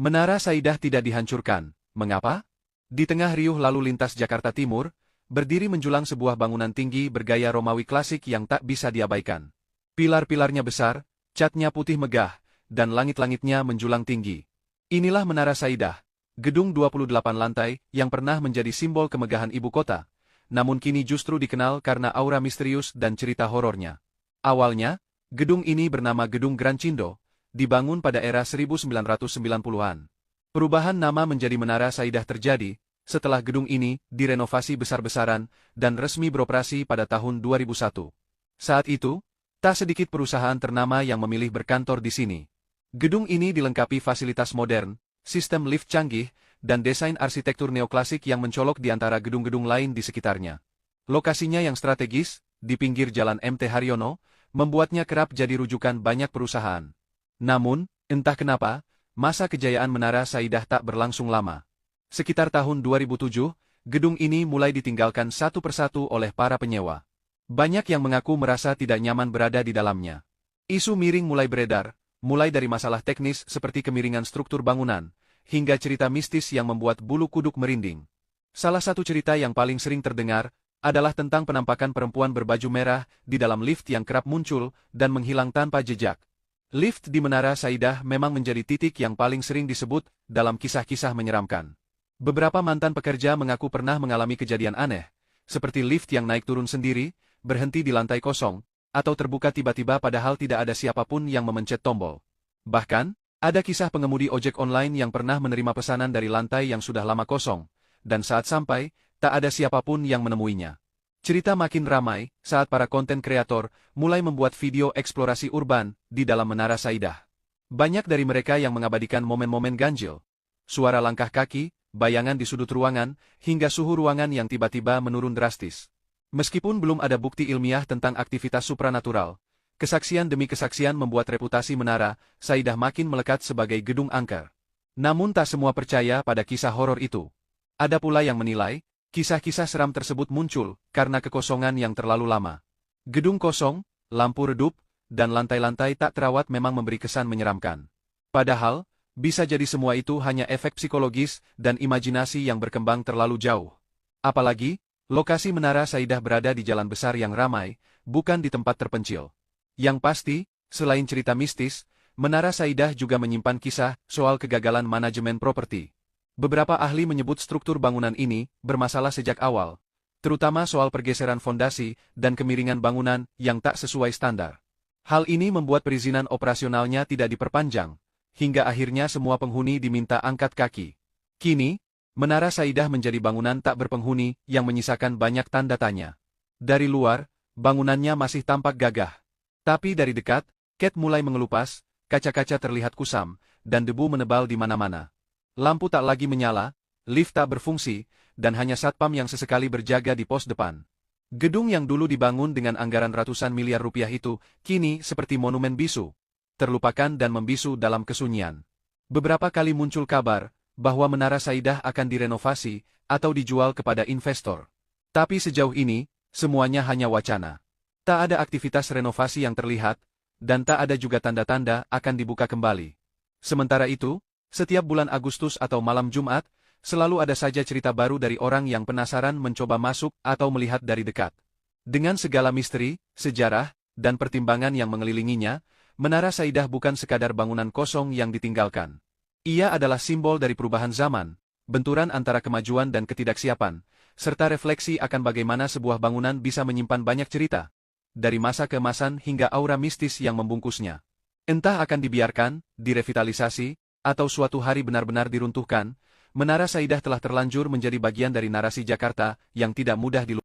Menara Saidah tidak dihancurkan. Mengapa? Di tengah riuh lalu lintas Jakarta Timur, berdiri menjulang sebuah bangunan tinggi bergaya Romawi klasik yang tak bisa diabaikan. Pilar-pilarnya besar, catnya putih megah, dan langit-langitnya menjulang tinggi. Inilah Menara Saidah, gedung 28 lantai yang pernah menjadi simbol kemegahan ibu kota, namun kini justru dikenal karena aura misterius dan cerita horornya. Awalnya, gedung ini bernama Gedung Grand Cindo, dibangun pada era 1990-an. Perubahan nama menjadi Menara Saidah terjadi setelah gedung ini direnovasi besar-besaran dan resmi beroperasi pada tahun 2001. Saat itu, tak sedikit perusahaan ternama yang memilih berkantor di sini. Gedung ini dilengkapi fasilitas modern, sistem lift canggih, dan desain arsitektur neoklasik yang mencolok di antara gedung-gedung lain di sekitarnya. Lokasinya yang strategis, di pinggir Jalan MT Haryono, membuatnya kerap jadi rujukan banyak perusahaan. Namun, entah kenapa, masa kejayaan Menara Saidah tak berlangsung lama. Sekitar tahun 2007, gedung ini mulai ditinggalkan satu persatu oleh para penyewa. Banyak yang mengaku merasa tidak nyaman berada di dalamnya. Isu miring mulai beredar, mulai dari masalah teknis seperti kemiringan struktur bangunan, hingga cerita mistis yang membuat bulu kuduk merinding. Salah satu cerita yang paling sering terdengar adalah tentang penampakan perempuan berbaju merah di dalam lift yang kerap muncul dan menghilang tanpa jejak. Lift di Menara Saidah memang menjadi titik yang paling sering disebut dalam kisah-kisah menyeramkan. Beberapa mantan pekerja mengaku pernah mengalami kejadian aneh, seperti lift yang naik turun sendiri, berhenti di lantai kosong, atau terbuka tiba-tiba padahal tidak ada siapapun yang memencet tombol. Bahkan, ada kisah pengemudi ojek online yang pernah menerima pesanan dari lantai yang sudah lama kosong, dan saat sampai, tak ada siapapun yang menemuinya. Cerita makin ramai saat para konten kreator mulai membuat video eksplorasi urban di dalam Menara Saidah. Banyak dari mereka yang mengabadikan momen-momen ganjil, suara langkah kaki, bayangan di sudut ruangan, hingga suhu ruangan yang tiba-tiba menurun drastis. Meskipun belum ada bukti ilmiah tentang aktivitas supranatural, kesaksian demi kesaksian membuat reputasi Menara Saidah makin melekat sebagai gedung angker. Namun tak semua percaya pada kisah horor itu. Ada pula yang menilai, kisah-kisah seram tersebut muncul karena kekosongan yang terlalu lama. Gedung kosong, lampu redup, dan lantai-lantai tak terawat memang memberi kesan menyeramkan. Padahal, bisa jadi semua itu hanya efek psikologis dan imajinasi yang berkembang terlalu jauh. Apalagi, lokasi Menara Saidah berada di jalan besar yang ramai, bukan di tempat terpencil. Yang pasti, selain cerita mistis, Menara Saidah juga menyimpan kisah soal kegagalan manajemen properti. Beberapa ahli menyebut struktur bangunan ini bermasalah sejak awal, terutama soal pergeseran fondasi dan kemiringan bangunan yang tak sesuai standar. Hal ini membuat perizinan operasionalnya tidak diperpanjang, hingga akhirnya semua penghuni diminta angkat kaki. Kini, Menara Saidah menjadi bangunan tak berpenghuni yang menyisakan banyak tanda tanya. Dari luar, bangunannya masih tampak gagah. Tapi dari dekat, cat mulai mengelupas, kaca-kaca terlihat kusam, dan debu menebal di mana-mana. Lampu tak lagi menyala, lift tak berfungsi, dan hanya satpam yang sesekali berjaga di pos depan. Gedung yang dulu dibangun dengan anggaran ratusan miliar rupiah itu, kini seperti monumen bisu, terlupakan dan membisu dalam kesunyian. Beberapa kali muncul kabar bahwa Menara Saidah akan direnovasi atau dijual kepada investor. Tapi sejauh ini, semuanya hanya wacana. Tak ada aktivitas renovasi yang terlihat, dan tak ada juga tanda-tanda akan dibuka kembali. Sementara itu, setiap bulan Agustus atau malam Jumat, selalu ada saja cerita baru dari orang yang penasaran mencoba masuk atau melihat dari dekat. Dengan segala misteri, sejarah, dan pertimbangan yang mengelilinginya, Menara Saidah bukan sekadar bangunan kosong yang ditinggalkan. Ia adalah simbol dari perubahan zaman, benturan antara kemajuan dan ketidaksiapan, serta refleksi akan bagaimana sebuah bangunan bisa menyimpan banyak cerita, dari masa keemasan hingga aura mistis yang membungkusnya. Entah akan dibiarkan, direvitalisasi, atau suatu hari benar-benar diruntuhkan, Menara Saidah telah terlanjur menjadi bagian dari narasi Jakarta yang tidak mudah dilupakan.